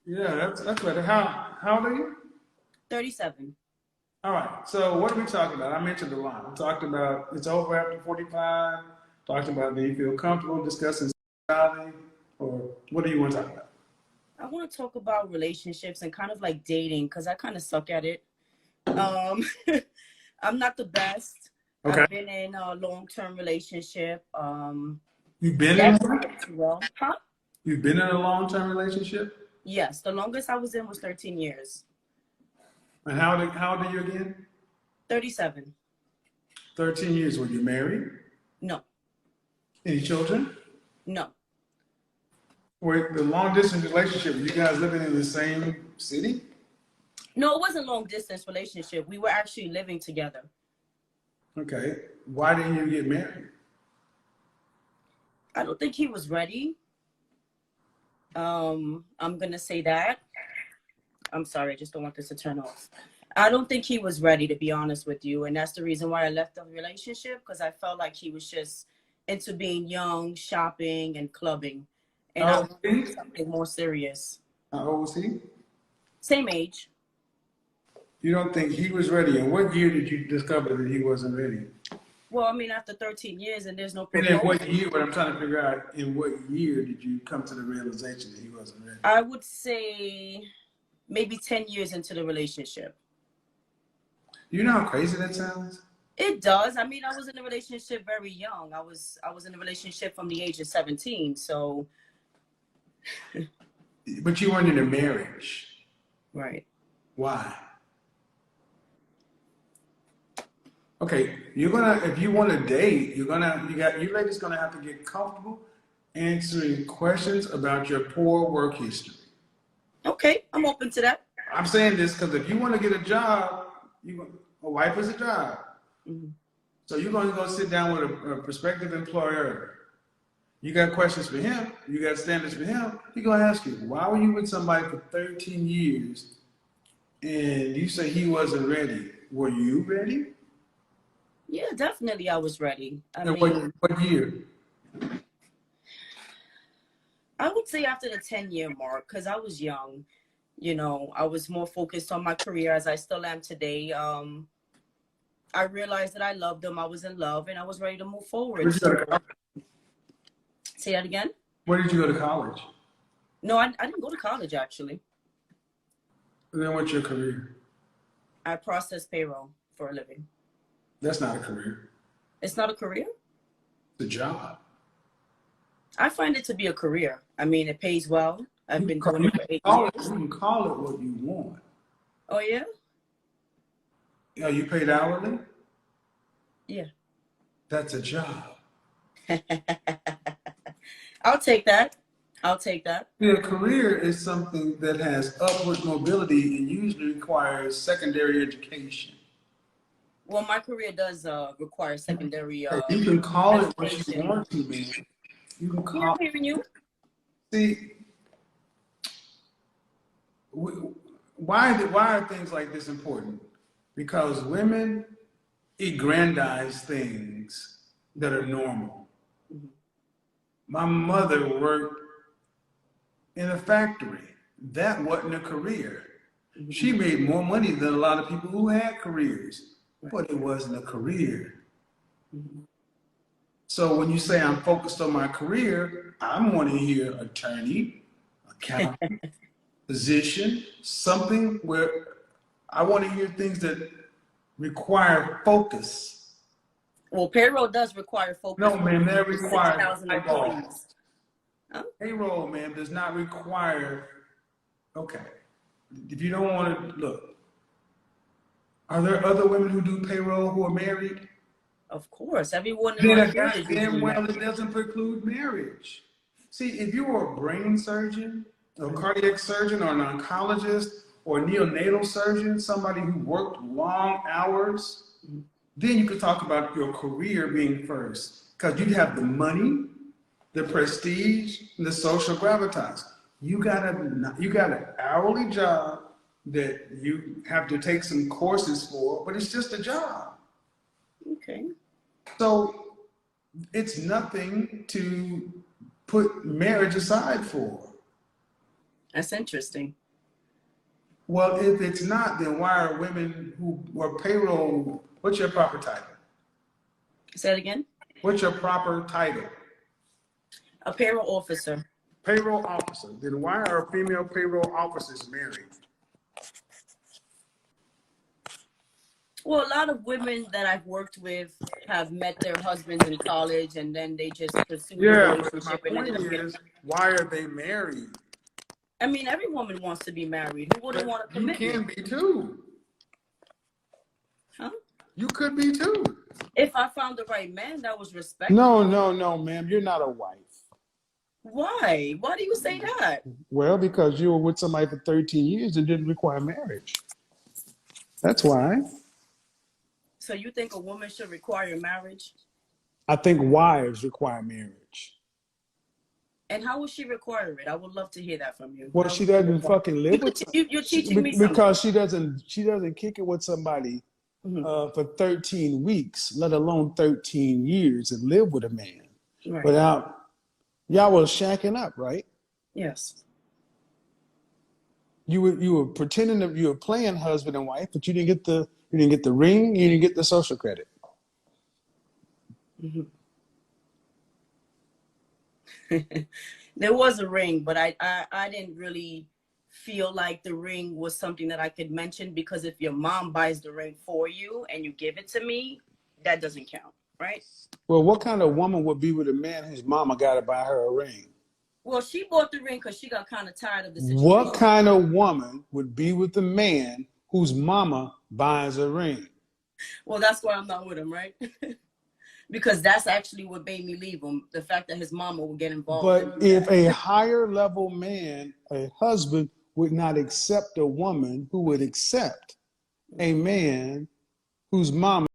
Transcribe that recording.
Yeah, that's better. How old are you? 37. All right. So what are we talking about? I mentioned a lot. We talked about it's over after 45. Talked about do you feel comfortable discussing sexuality, or what do you want to talk about? I want to talk about relationships and kind of like dating because I kind of suck at it. Um, I'm not the best. Okay. I've been in a long-term relationship. You've been in That didn't one? go too well. Huh? You've been in a long-term relationship? Yes, the longest I was in was 13 years. And how old are you again? 37. 13 years. Were you married? No, Any children? no. Were the long distance relationship, were you guys living in the same city? No, it wasn't long distance relationship. We were actually living together. Okay. Why didn't you get married? I don't think he was ready. I'm gonna say that. I'm sorry, I just don't want this to turn off. I don't think he was ready, to be honest with you. And that's the reason why I left the relationship, because I felt like he was just into being young, shopping, and clubbing. And I How old wanted was he? something more serious. How old was he? Same age. You don't think he was ready? And what year did you discover that he wasn't ready? Well, I mean, after 13 years and there's no And in proposal, what year, what I'm trying to figure out, in what year did you come to the realization that he wasn't ready? I would say maybe 10 years into the relationship. You know how crazy that sounds? It does. I mean, I was in a relationship very young. I was in a relationship from the age of 17. So, But you weren't in a marriage. right. Why? Okay, if you want to date, you ladies gonna have to get comfortable answering questions about your poor work history. Okay, I'm open to that. I'm saying this because if you want to get a job, a wife is a job. Mhm. So you're going to go sit down with a prospective employer. You got questions for him. You got standards for him. He's going to ask you, why were you with somebody for 13 years and you say he wasn't ready? Were you ready? Yeah, definitely I was ready. I And mean, what year? I would say after the 10-year mark, because I was young, I was more focused on my career as I still am today. I realized that I loved him. I was in love and I was ready to move Where forward. did you go So to college? say that again. Where did you go to college? No, I didn't go to college actually. And then what's your career? I process payroll for a living. That's not a career. It's not a career? It's a job. I find it to be a career. I mean, it pays well. I've been doing You it for 8 call it, years. you can call it what you want. Oh, yeah? Are you paid hourly? Yeah. That's a job. I'll take that. I'll take that. Yeah, a career is something that has upward mobility and usually requires secondary education. Well, my career does require secondary You can call it what you education. want to, man. You can Yeah, I'm call. hearing you. See, why are things like this important? Because women aggrandize things that are normal. My mother worked in a factory. That wasn't a career. She made more money than a lot of people who had careers, but it wasn't a career. So when you say I'm focused on my career, I'm wanting to hear attorney, accountant, physician, something where I want to hear things that require focus. Well, payroll does require focus. No, man, that requires 6,000 employees. Huh? Payroll, man, does not require. Okay, if you don't want to look, are there other women who do payroll who are married? Of course, everyone in Then my a field is goddamn usually well, married. it doesn't preclude marriage. See, if you were a brain surgeon, a cardiac surgeon, or an oncologist, or a neonatal surgeon, somebody who worked long hours, then you could talk about your career being first, because you'd have the money, the prestige, and the social gravitas. You got an hourly job that you have to take some courses for, but it's just a job. Okay. So it's nothing to put marriage aside for. That's interesting. Well, if it's not, then why are women who were payroll, what's your proper title? Say it again. What's your proper title? A payroll officer. Payroll officer. Then why are female payroll officers married? Well, a lot of women that I've worked with have met their husbands in college, and then they just pursued the Yeah, but my relationship and point ended up getting. is, why are they married? I mean, every woman wants to be married. Who wouldn't want a You commitment? can be too. Huh? You could be too. If I found the right man that was respectful. No, ma'am. You're not a wife. Why? Why do you say that? Well, because you were with somebody for 13 years and didn't require marriage. That's why. So you think a woman should require marriage? I think wives require marriage. And how would she require it? I would love to hear that from you. Well, she doesn't fucking live with You're teaching me something. because she doesn't kick it with somebody for 13 weeks, let alone 13 years, and live with a man without. Y'all was shacking up, right? Yes. You were pretending that you were playing husband and wife, but you didn't get the ring, you didn't get the social credit. There was a ring, but I didn't really feel like the ring was something that I could mention, because if your mom buys the ring for you and you give it to me, that doesn't count, right? Well, what kind of woman would be with a man whose mama got to buy her a ring? Well, she bought the ring because she got kind of tired of the situation. What kind of woman would be with a man whose mama buys a ring? Well, that's why I'm not with him, right? Because that's actually what made me leave him. The fact that his mama would get involved. But if a higher level man, a husband, would not accept a woman who would accept a man whose mama